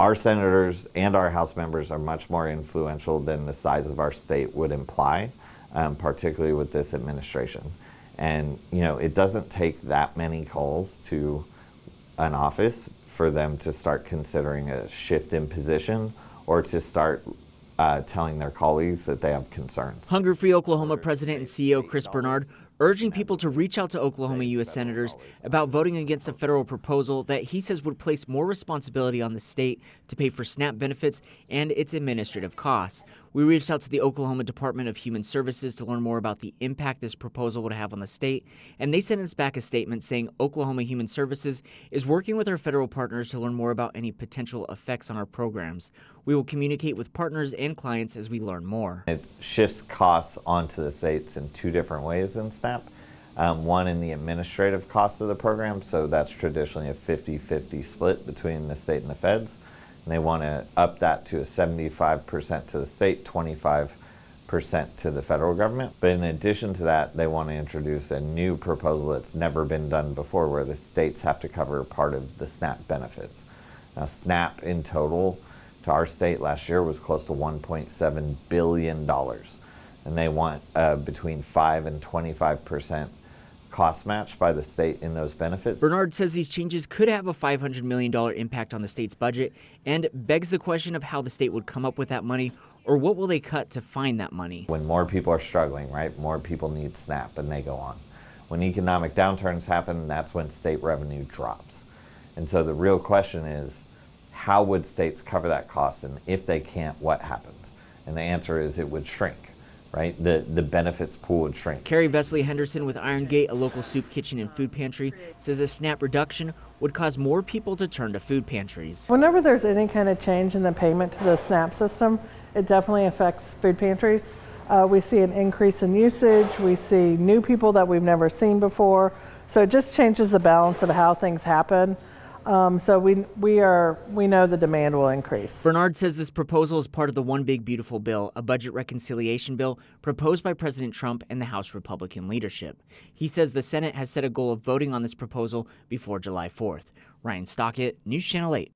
Our senators and our House members are much more influential than the size of our state would imply, particularly with this administration. And it doesn't take that many calls to an office for them to start considering a shift in position or to start telling their colleagues that they have concerns. Hunger Free Oklahoma President and CEO Chris Bernard urging people to reach out to Oklahoma U.S. senators about voting against a federal proposal that he says would place more responsibility on the state to pay for SNAP benefits and its administrative costs. We reached out to the Oklahoma Department of Human Services to learn more about the impact this proposal would have on the state, and they sent us back a statement saying Oklahoma Human Services is working with our federal partners to learn more about any potential effects on our programs. We will communicate with partners and clients as we learn more. It shifts costs onto the states in two different ways in SNAP. One in the administrative cost of the program, so that's traditionally a 50-50 split between the state and the feds. And they want to up that to a 75% to the state, 25% to the federal government. But in addition to that, they want to introduce a new proposal that's never been done before, where the states have to cover part of the SNAP benefits. Now, SNAP in total to our state last year was close to $1.7 billion. And they want between 5 and 25% cost match by the state in those benefits. Bernard says these changes could have a $500 million impact on the state's budget and begs the question of how the state would come up with that money, or what will they cut to find that money. When more people are struggling, right, more people need SNAP and they go on. When economic downturns happen, that's when state revenue drops. And so the real question is, how would states cover that cost? And if they can't, what happens? And the answer is it would shrink. Right? The benefits pool would shrink. Carrie Vesley Henderson with Iron Gate, a local soup kitchen and food pantry, says a SNAP reduction would cause more people to turn to food pantries. Whenever there's any kind of change in the payment to the SNAP system, it definitely affects food pantries. We see an increase in usage. We see new people that we've never seen before. So it just changes the balance of how things happen. So we know the demand will increase. Bernard says this proposal is part of the One Big Beautiful Bill, a budget reconciliation bill proposed by President Trump and the House Republican leadership. He says the Senate has set a goal of voting on this proposal before July 4th. Ryan Stockett, News Channel 8.